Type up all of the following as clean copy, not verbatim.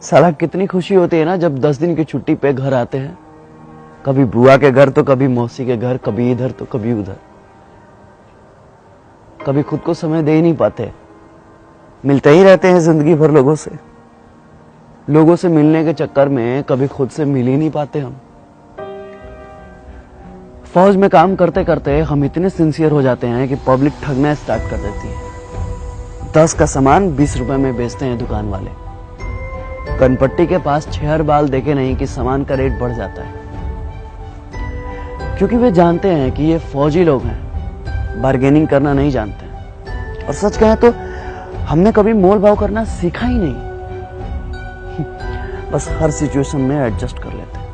साला कितनी खुशी होती है ना जब 10 दिन की छुट्टी पे घर आते हैं। कभी बुआ के घर तो कभी मौसी के घर, कभी इधर तो कभी उधर। कभी खुद को समय दे ही नहीं पाते, मिलते ही रहते हैं जिंदगी भर लोगों से। लोगों से मिलने के चक्कर में कभी खुद से मिल ही नहीं पाते हम। फौज में काम करते करते हम इतने सिंसियर हो जाते हैं कि पब्लिक ठगना स्टार्ट कर देती है। 10 का सामान 20 रुपए में बेचते हैं दुकान वाले। कनपट्टी के पास 6 बाल देखे नहीं कि सामान का रेट बढ़ जाता है, क्योंकि वे जानते हैं कि ये फौजी लोग हैं, बार्गेनिंग करना नहीं जानते हैं। और सच कहें तो हमने कभी मोल भाव करना सीखा ही नहीं, बस हर सिचुएशन में एडजस्ट कर लेते हैं।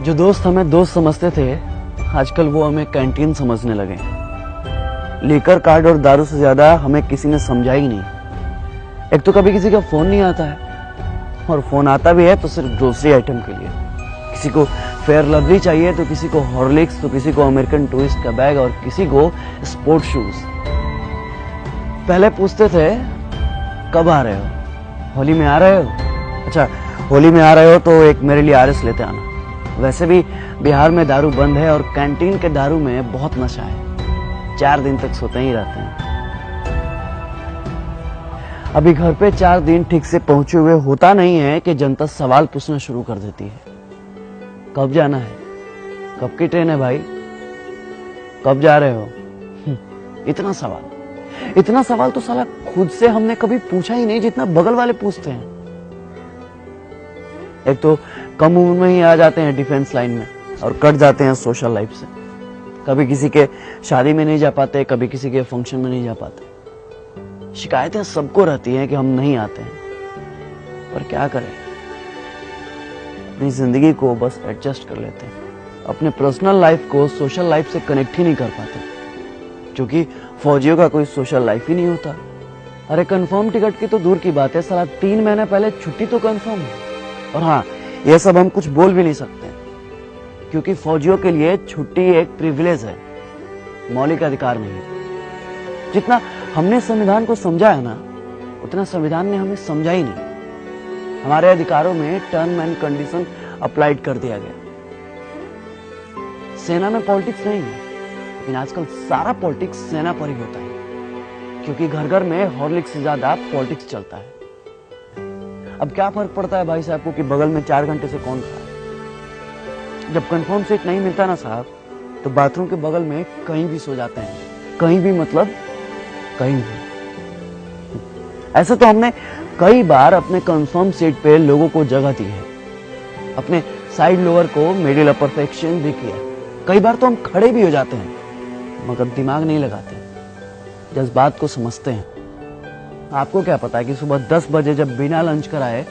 जो दोस्त हमें दोस्त समझते थे, आजकल वो हमें कैंटीन समझने लगे। लीकर कार्ड और दारू से ज्यादा हमें किसी ने समझा ही नहीं। एक तो कभी किसी का फोन नहीं आता है, और फोन आता भी है तो सिर्फ ग्रोसरी आइटम के लिए। किसी को फेयर लवली चाहिए तो किसी को हॉर्लिक्स, तो किसी को अमेरिकन टूरिस्ट का बैग, और किसी को स्पोर्ट शूज। पहले पूछते थे कब आ रहे हो, होली में आ रहे हो? अच्छा, होली में आ रहे हो तो एक मेरे लिए आरएस लेते आना। वैसे भी बिहार में दारू बंद है और कैंटीन के दारू में बहुत नशा है। 4 दिन तक सोते ही रहते हैं। अभी घर पे 4 दिन ठीक से पहुंचे हुए होता नहीं है कि जनता सवाल पूछना शुरू कर देती है। कब जाना है? कब की ट्रेन है भाई? कब जा रहे हो? इतना सवाल तो साला खुद से हमने कभी पूछा ही नहीं जितना बगल वाले पूछते हैं। एक तो कम उम्र में ही आ जाते हैं डिफेंस लाइन में और कट जाते हैं सोशल लाइफ से। कभी किसी के शादी में नहीं जा पाते, कभी किसी के फंक्शन में नहीं जा पाते। शिकायतें सबको रहती हैं कि हम नहीं आते हैं, पर क्या करें, अपनी जिंदगी को बस एडजस्ट कर लेते हैं। अपने पर्सनल लाइफ को सोशल लाइफ से कनेक्ट ही नहीं कर पाते, क्योंकि फौजियों का कोई सोशल लाइफ ही नहीं होता। अरे कंफर्म टिकट की तो दूर की बात है, साला 3 महीने पहले छुट्टी तो कंफर्म है। और हाँ, यह सब हम कुछ बोल भी नहीं सकते, क्योंकि फौजियों के लिए छुट्टी एक प्रिविलेज है, मौलिक अधिकार नहीं। जितना हमने संविधान को समझा है ना, उतना संविधान ने हमें समझा ही नहीं। हमारे अधिकारों में टर्म एंड कंडीशन अप्लाइड कर दिया गया। सेना में पॉलिटिक्स नहीं है, लेकिन आजकल सारा पॉलिटिक्स सेना पर ही होता है, क्योंकि घर घर में हॉर्लिक्स से ज्यादा पॉलिटिक्स चलता है। अब क्या फर्क पड़ता है भाई साहब को कि बगल में 4 घंटे से कौन खड़ा है? जब कंफर्म सीट नहीं मिलता ना साहब, तो बाथरूम के बगल में कहीं भी सो जाते हैं। कहीं भी मतलब कहीं भी। ऐसे तो हमने कई बार अपने कंफर्म सीट पे लोगों को जगह दी है, अपने साइड लोअर को मिडिल अपर सेक्शन भी किया। कई बार तो हम खड़े भी हो जाते हैं, मगर दिमाग नहीं लगाते, जज्बात को समझते हैं। आपको क्या पता है कि सुबह 10 बजे जब बिना लंच कराए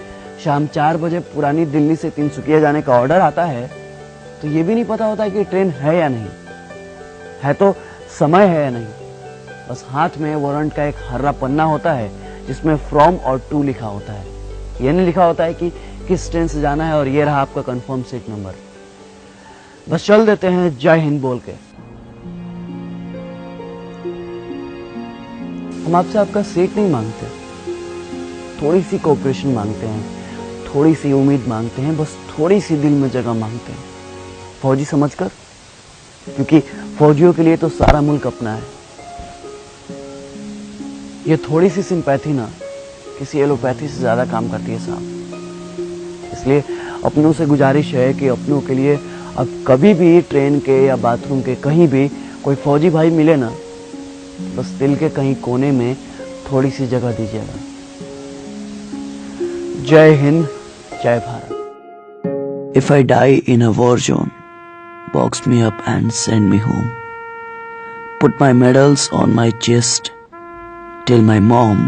शाम 4 बजे पुरानी दिल्ली से तिनसुकिया जाने का ऑर्डर आता है, तो ये भी नहीं पता होता है कि ट्रेन है या नहीं है, तो समय है या नहीं। बस हाथ में वारंट का एक हर्रा पन्ना होता है जिसमें फ्रॉम और टू लिखा होता है। ये नहीं लिखा होता है कि किस ट्रेन से जाना है और ये रहा आपका कंफर्म सीट नंबर। बस चल देते हैं जय हिंद बोल के। हम आपसे आपका सीट नहीं मांगते, थोड़ी सी कोऑपरेशन मांगते हैं, थोड़ी सी उम्मीद मांगते हैं, बस थोड़ी सी दिल में जगह मांगते हैं, फौजी समझकर। क्योंकि फौजियों के लिए तो सारा मुल्क अपना है। ये थोड़ी सी सिंपैथी ना किसी एलोपैथी से ज्यादा काम करती है साहब। इसलिए अपनों से गुजारिश है कि अपनों के लिए अब कभी भी ट्रेन के या बाथरूम के कहीं भी कोई फौजी भाई मिले ना, बस दिल के कहीं कोने में थोड़ी सी जगह दीजिएगा। जय हिंद, जय Bharat. If I die in a war zone, box me up and send me home. Put my medals on my chest. Tell my mom